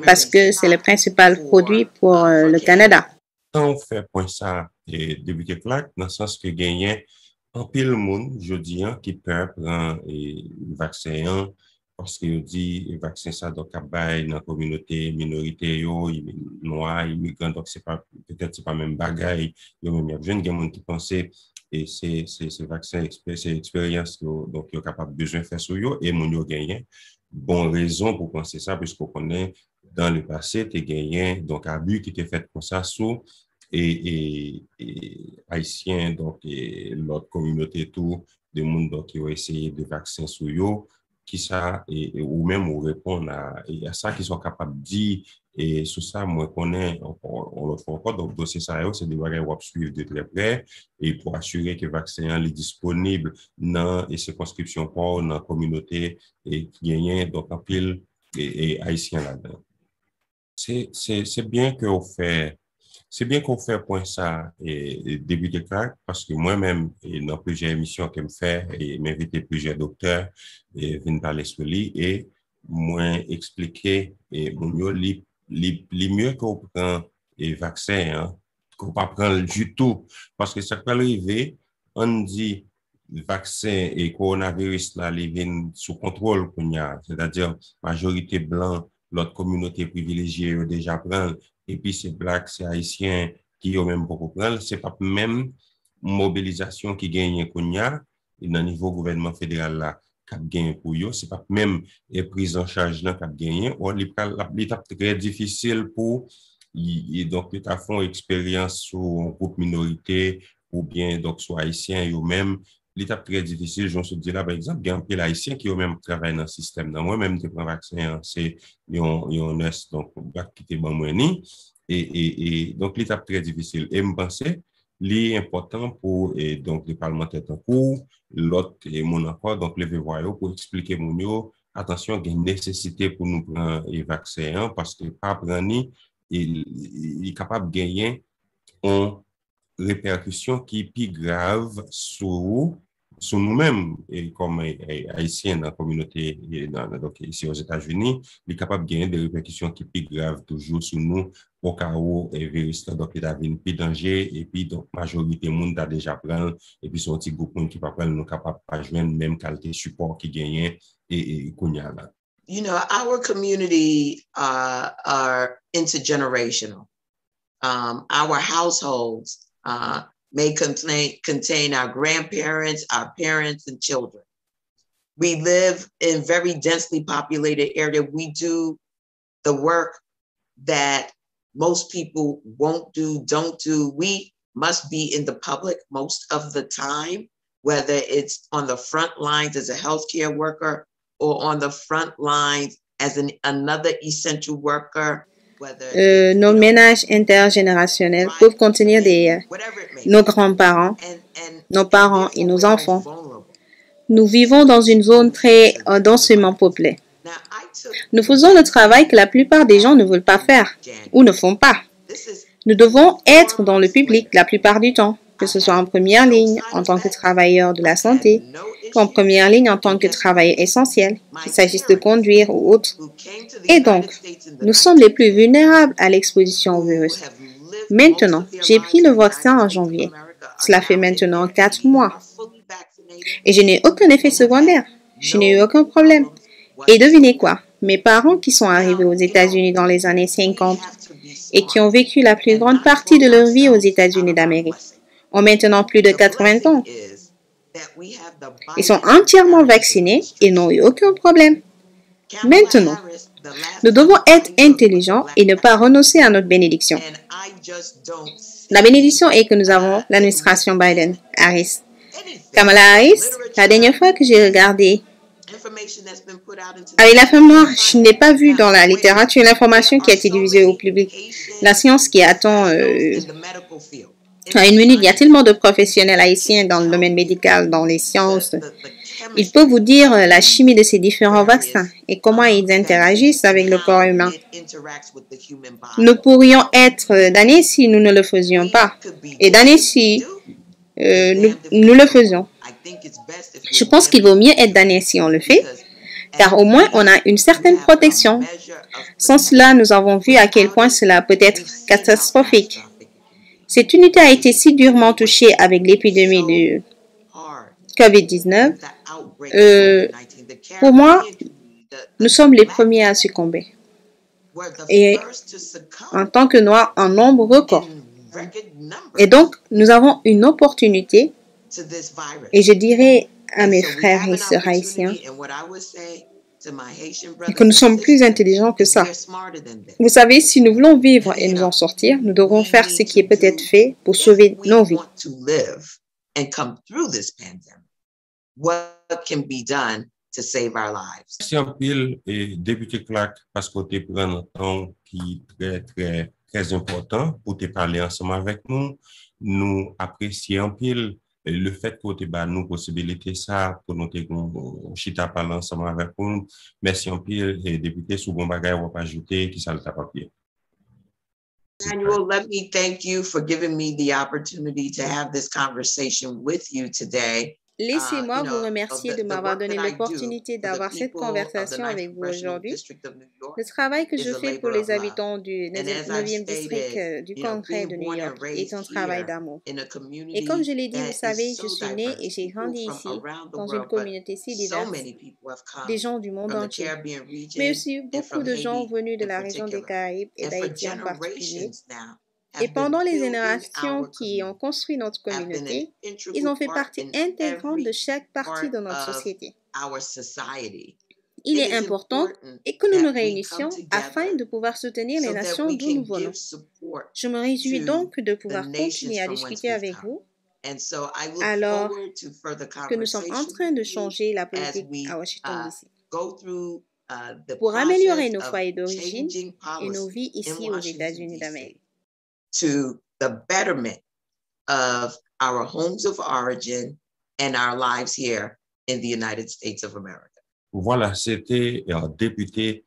parce que c'est le principal produit pour le Canada. Quand on fait point ça et débuter claque, dans le sens que gagner en pile monde, je dis, qui peut prendre le vaccin parce qu'il dit le vaccin ça donc dans la communauté minorité noire immigrants donc c'est pas peut-être c'est pas même bagaille yo même il y a jeune gens qui pensaient et c'est vaccin c'est expérience donc yo capable besoin faire sur yo et mon yo gagné bon raison pour penser ça puisqu'on connaît dans le passé tu gagné donc abus qui était fait comme ça sous et haïtiens donc et l'autre communauté tout des monde donc qui ont essayé de vaccin sur yo qui ça ou même ou répondre à ça qu'ils sont capables de dire et sur ça moi connais on le fait encore donc dossier ça c'est des bagages qu'on suivre de très près et pour assurer que le vaccin est disponible dans les circonscriptions pour dans la communauté et qui gagne donc en pile et haïtien là-dedans c'est bien qu'on fait c'est bien qu'on fait point ça et début de classe parce que moi-même dans plusieurs émissions que me fait et m'inviter plusieurs docteurs et viennent parler sur lui et moi expliquer et mon mieux les mieux qu'on prend les vaccins hein, qu'on pas prendre du tout parce que ça peut arriver on dit vaccin et coronavirus là les viennent sous contrôle qu'on y a c'est-à-dire majorité blanc l'autre communauté privilégiée déjà prend et puis c'est black, c'est haïtien qui ont même beaucoup prendre, c'est pas même mobilisation qui gagne qu'on y a et dans le niveau gouvernement fédéral là qui gagne pour eux, c'est pas même prise en charge là qui gagne, ou l'étape très difficile pour et donc l'état font expérience sur un groupe minorité ou bien donc soit haïtien eux même l'étape très difficile, je me dis là, par exemple, il y a un peu d'Haïtiens qui ont même travaillé dans le système. Moi-même, je prends vaccin, c'est un nurse, donc, qui était bon, et donc, l'étape très difficile. Et je pensais, l'important pour, donc, les parlementaires en cours, l'autre, et mon encore, donc, les voyous pour expliquer mon yo, attention, il y a une nécessité pour nous prendre les vaccins, parce que pas prendre, il est capable de gagner en répercussions qui est plus grave sur sur nous-mêmes, et comme haïtiens dans la communauté, donc ici aux États-Unis, il est capable de gagner des répercussions qui sont graves toujours sur nous, au cas où le virus donc il a une plus danger, et puis donc majorité du monde a déjà pris, et puis son petit groupe qui pas nous capable de joindre même qualité support qui gagne et qu'on y a là. You know, our community are intergenerational. Our households may contain our grandparents, our parents, and children. We live in very densely populated area. We do the work that most people don't do. We must be in the public most of the time, whether it's on the front lines as a healthcare worker or on the front lines as another essential worker. Nos ménages intergénérationnels peuvent contenir nos grands-parents, nos parents et nos enfants. Nous vivons dans une zone très densément peuplée. Nous faisons le travail que la plupart des gens ne veulent pas faire ou ne font pas. Nous devons être dans le public la plupart du temps, que ce soit en première ligne en tant que travailleur de la santé, ou en première ligne en tant que travailleur essentiel, qu'il s'agisse de conduire ou autre. Et donc, nous sommes les plus vulnérables à l'exposition au virus. Maintenant, j'ai pris le vaccin en janvier. Cela fait maintenant 4 mois. Et je n'ai aucun effet secondaire. Je n'ai eu aucun problème. Et devinez quoi? Mes parents qui sont arrivés aux États-Unis dans les années 50 et qui ont vécu la plus grande partie de leur vie aux États-Unis d'Amérique ont maintenant plus de 80 ans. Ils sont entièrement vaccinés et n'ont eu aucun problème. Maintenant, nous devons être intelligents et ne pas renoncer à notre bénédiction. La bénédiction est que nous avons l'administration Biden-Harris. Kamala Harris, la dernière fois que j'ai regardé avec la femme noire, je n'ai pas vu dans la littérature l'information qui a été diffusée au public. La science qui attend à une minute, il y a tellement de professionnels haïtiens dans le domaine médical, dans les sciences. Ils peuvent vous dire la chimie de ces différents vaccins et comment ils interagissent avec le corps humain. Nous pourrions être damnés si nous ne le faisions pas. Et damnés si nous le faisons. Je pense qu'il vaut mieux être damné si on le fait, car au moins on a une certaine protection. Sans cela, nous avons vu à quel point cela peut être catastrophique. Cette unité a été si durement touchée avec l'épidémie de COVID-19. Pour moi, nous sommes les premiers à succomber. Et en tant que Noirs, en nombre record. Et donc, nous avons une opportunité, et je dirais à mes frères et sœurs haïtiens que nous sommes plus intelligents que ça. Vous savez, si nous voulons vivre et nous en sortir, nous devons faire ce qui est peut-être fait pour sauver nos vies. Merci en pile, et député Clark, parce que tu prends un temps qui est très important pour te parler ensemble avec nous. Nous apprécions en pile le fait que tu as nous possibilité ça pour nous chita parler ensemble avec nous. Merci en pile, et député, sous bon bagage, on va pas ajouter qui ça le t'a papier. Emmanuel, let me thank you for giving me the opportunity to have this conversation with you today. Laissez-moi vous remercier de m'avoir donné l'opportunité d'avoir cette conversation avec vous aujourd'hui. Le travail que je fais pour les habitants du 9e district du Congrès de New York est un travail d'amour. Et comme je l'ai dit, vous savez, je suis née et j'ai grandi ici, dans une communauté si diverse, des gens du monde entier, mais aussi beaucoup de gens venus de la région des Caraïbes et d'Haïti en particulier. Et pendant les générations qui ont construit notre communauté, ils ont fait partie intégrante de chaque partie de notre société. Il est important que nous nous réunissions afin de pouvoir soutenir les nations d'où nous venons. Je me réjouis donc de pouvoir continuer à discuter avec vous alors que nous sommes en train de changer la politique à Washington, D.C. pour améliorer nos foyers d'origine et nos vies ici aux États-Unis d'Amérique. To the betterment of our homes of origin and our lives here in the United States of America. Voilà, c'était le député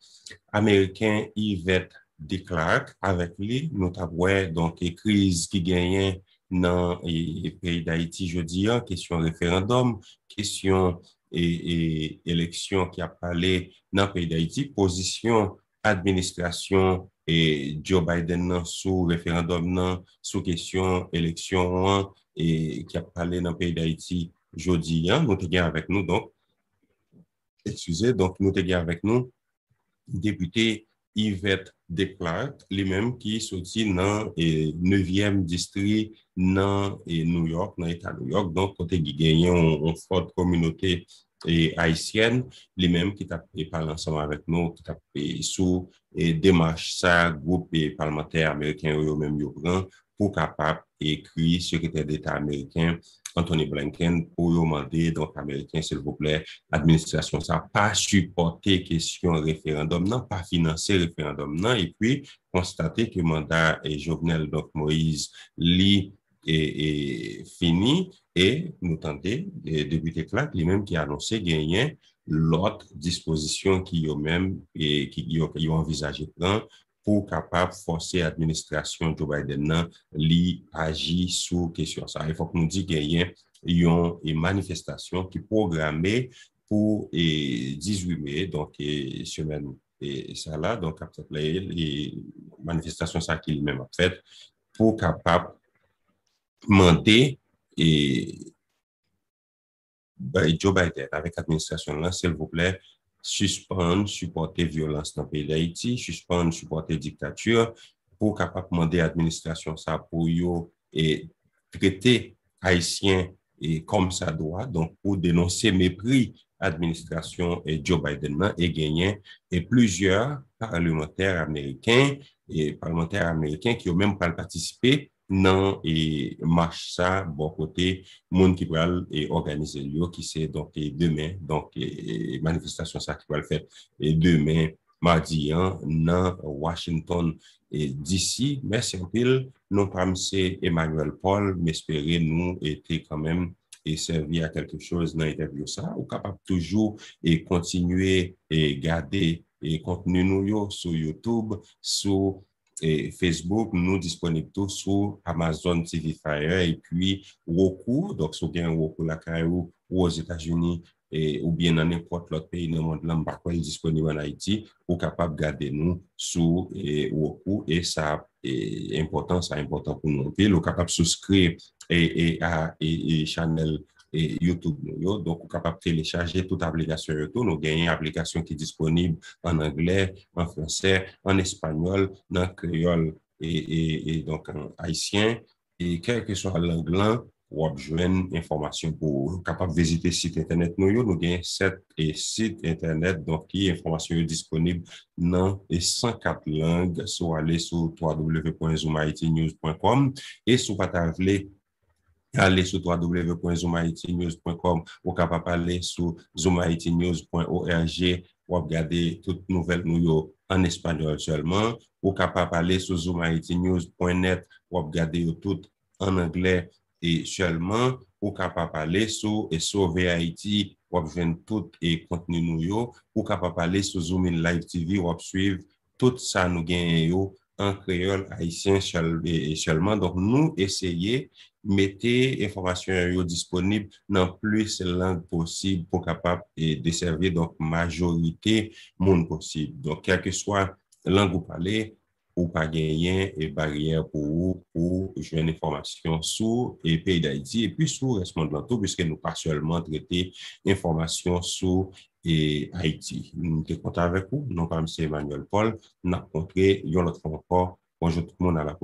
américain Yvette de Clark. Avec lui, nous avons donc une crise qui gagne dans le pays d'Haïti jeudi, question référendum, question et élection qui a parlé dans le pays d'Haïti, position administration et Joe Biden sous référendum, sous question élection et qui a parlé dans le pays d'Haïti jeudi, nous avons avec nous, donc, excusez, donc nous avons avec nous député Yvette Declark, lui-même qui sorti dans le 9e district dans New York, dans l'État de New York, donc côté qui gagne une forte communauté haïtienne, lui-même qui t'a parlé ensemble avec nous, qui t'a sous démarche ça, groupe parlementaire américain eux-mêmes pour capable écrire secrétaire d'État américain Anthony Blinken pour demander, donc, Américains, s'il vous plaît, l'administration, ça pas supporter question référendum, non, pas financer référendum, non, et puis, constater que le mandat Jovenel, donc, Moïse, lit est fini, et nous tentons, député Clark, lui-même qui a annoncé gagner l'autre disposition qui eux-mêmes et qui ont envisagé prendre pour capable forcer l'administration Joe Biden li agir sur question ça. Il faut que nous disions qu'il y a une manifestation qui est programmée pour 18 mai, donc semaine et ça là, donc les manifestations ça qu'il même a fait pour capable demander et Joe Biden avec l'administration là, s'il vous plaît, suspendre, supporter violence dans le pays d'Haïti, suspendre, supporter dictature, pour capable demander à l'administration ça pour yo et traiter haïtiens et comme ça doit, donc pour dénoncer mépris administration et Joe Biden et gagner et plusieurs parlementaires américains qui ont même pas participé dans et marche ça bon côté monde qui va organiser lui qui c'est donc demain donc manifestation ça qui va le faire et demain mardi dans Washington et d'ici merci un peu non comme c'est Emmanuel Paul m'espérer nous était quand même et servi à quelque chose dans l'interview ça ou capable toujours et continuer et garder et contenu nous sur YouTube sur et Facebook, nous disponibles tous sur Amazon TV Fire et puis Roku, donc si vous avez Roku la ou aux États-Unis ou bien dans n'importe l'autre pays dans le monde, là, disponible en Haïti, ou capable de garder nous sur Roku et ça est important, c'est important pour nous. Puis, vous capable de souscrire à channel et YouTube. Donc, vous capable de télécharger toute application YouTube. Nous avons une application qui est disponible en anglais, en français, en espagnol, en créole et donc en haïtien. Et quel que soit l'anglais, vous avez besoin d'informations pour capable de visiter le site internet. Nous avons 7 sites internet donc qui informations disponibles dans les 104 langues. Soit aller sur www.zoomhaitinews.com et sur Patavlé aller sur www.zoomhaitinews.com ou capable aller sur zoomhaitinews.org ou regarder toutes nouvelles nous en espagnol seulement ou capable aller sur zoomhaitinews.net ou regarder toutes en anglais et seulement ou capable aller sur Sauver Haïti ou joindre tout et contenu nous ou capable aller sur Zoom in Live TV ou suivre tout ça nous gagnons en créole haïtien seulement. Donc, nous essayer mettez informations disponibles dans plus de langues possibles pour capable de desservir donc majorité monde possible. Donc, quelle que soit langue vous parlez, ou pas gagner et barrière pour jouer une information sur le pays d'Haïti et puis sur le reste de l'entour, puisque nous pas seulement traiter information sur Haïti. Nous sommes contents avec vous. Nous, comme c'est Emmanuel Paul, nous avons rencontré une autre fois encore. Bonjour tout le monde à la